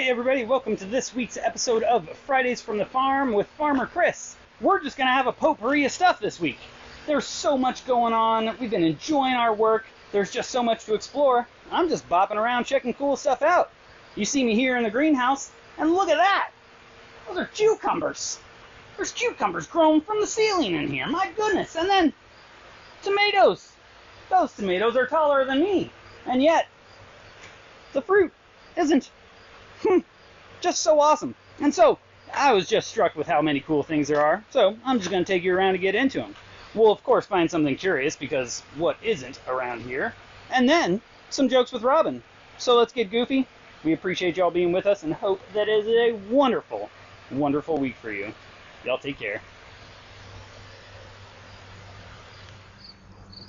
Hey everybody, welcome to this week's episode of Fridays from the Farm with Farmer Chris. We're just going to have a potpourri of stuff this week. There's so much going on. We've been enjoying our work. There's just so much to explore. I'm just bopping around checking cool stuff out. You see me here in the greenhouse, and look at that! Those are cucumbers. There's cucumbers growing from the ceiling in here. My goodness. And then tomatoes. Those tomatoes are taller than me. And yet, the fruit isn't. Just so awesome. And so, I was just struck with how many cool things there are, so I'm just going to take you around to get into them. We'll, of course, find something curious, because what isn't around here? And then, some jokes with Robin. So let's get goofy. We appreciate y'all being with us and hope that it is a wonderful, wonderful week for you. Y'all take care.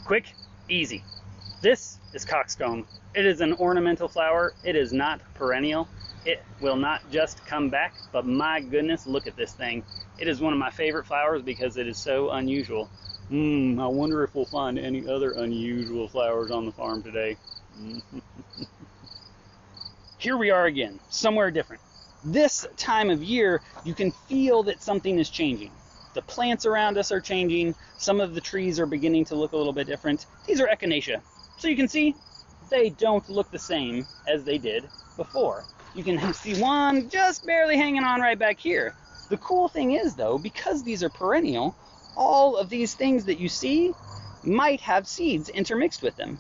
Quick, easy. This is Coxcomb. It is an ornamental flower. It is not perennial. It will not just come back, but my goodness, look at this thing. It is one of my favorite flowers because it is so unusual. I wonder if we'll find any other unusual flowers on the farm today. Here we are again, somewhere different. This time of year, you can feel that something is changing. The plants around us are changing. Some of the trees are beginning to look a little bit different. These are Echinacea. So you can see, they don't look the same as they did before. You can see one just barely hanging on right back here. The cool thing is, though, because these are perennial, all of these things that you see might have seeds intermixed with them.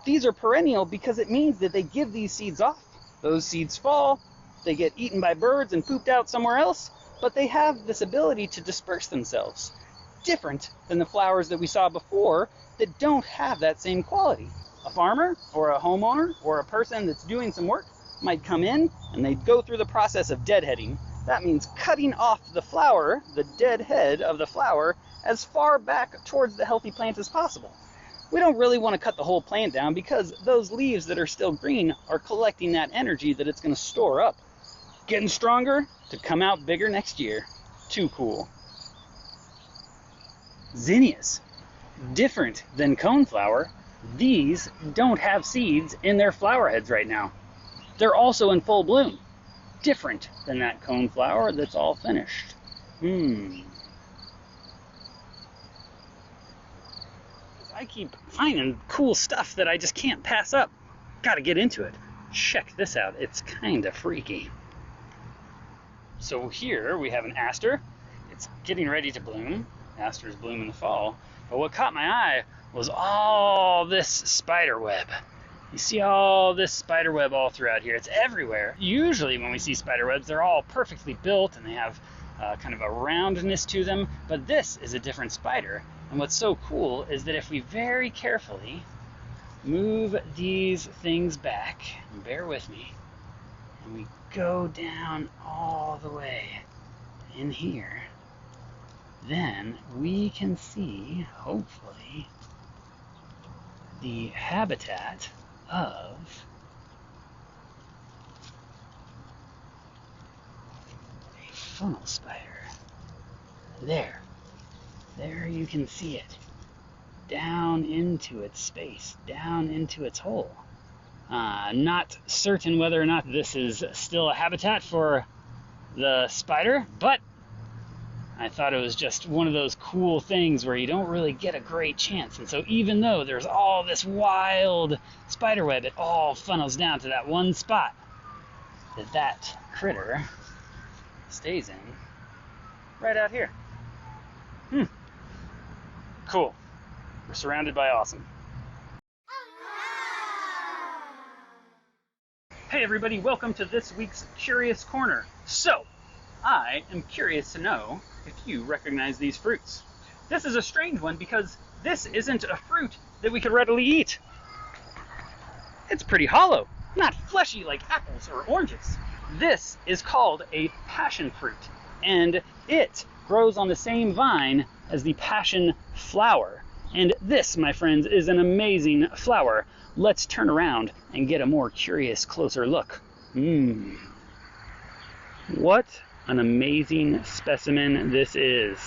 These are perennial because it means that they give these seeds off. Those seeds fall, they get eaten by birds and pooped out somewhere else, but they have this ability to disperse themselves. Different than the flowers that we saw before that don't have that same quality. A farmer or a homeowner or a person that's doing some work might come in and they'd go through the process of deadheading. That means cutting off the flower, the dead head of the flower, as far back towards the healthy plant as possible. We don't really want to cut the whole plant down because those leaves that are still green are collecting that energy that it's going to store up. Getting stronger to come out bigger next year. Too cool. Zinnias. Different than coneflower, these don't have seeds in their flower heads right now. They're also in full bloom. Different than that coneflower that's all finished. I keep finding cool stuff that I just can't pass up. Gotta get into it. Check this out. It's kinda freaky. So here we have an aster. It's getting ready to bloom. Asters bloom in the fall. But what caught my eye was all this spider web. You see all this spider web all throughout here. It's everywhere. Usually when we see spider webs, they're all perfectly built and they have kind of a roundness to them. But this is a different spider. And what's so cool is that if we very carefully move these things back, and bear with me, and we go down all the way in here, then we can see, hopefully, the habitat of a funnel spider. There you can see it. Down into its space, down into its hole. Not certain whether or not this is still a habitat for the spider, but I thought it was just one of those cool things where you don't really get a great chance. And so even though there's all this wild spider web, it all funnels down to that one spot that critter stays in right out here. Cool. We're surrounded by awesome. Hey everybody, welcome to this week's Curious Corner. So, I am curious to know if you recognize these fruits. This is a strange one because this isn't a fruit that we could readily eat. It's pretty hollow, not fleshy like apples or oranges. This is called a passion fruit, and it grows on the same vine as the passion flower. And this, my friends, is an amazing flower. Let's turn around and get a more curious, closer look. What an amazing specimen this is.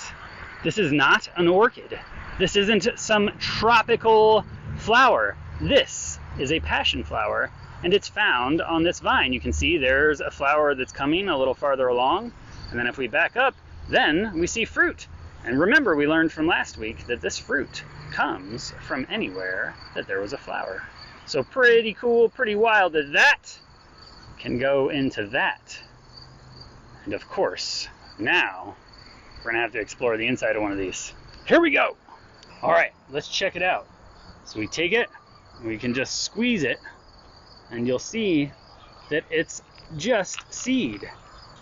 This is not an orchid. This isn't some tropical flower. This is a passion flower, and it's found on this vine. You can see there's a flower that's coming a little farther along, and then if we back up, then we see fruit. And remember, we learned from last week that this fruit comes from anywhere that there was a flower. So pretty cool, pretty wild that that can go into that. And of course, now we're gonna have to explore the inside of one of these. Here we go. All right, let's check it out. So we take it, we can just squeeze it, and you'll see that it's just seed.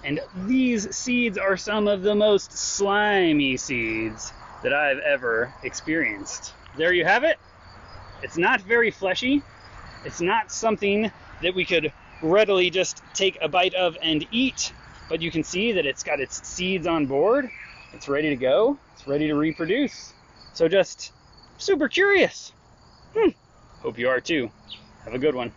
And these seeds are some of the most slimy seeds that I've ever experienced. There you have it. It's not very fleshy. It's not something that we could readily just take a bite of and eat, but you can see that it's got its seeds on board. It's ready to go. It's ready to reproduce. So just super curious. Hope you are too. Have a good one.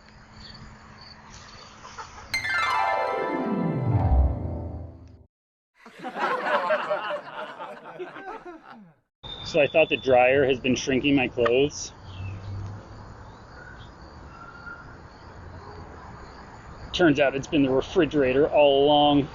So I thought the dryer has been shrinking my clothes. Turns out it's been the refrigerator all along.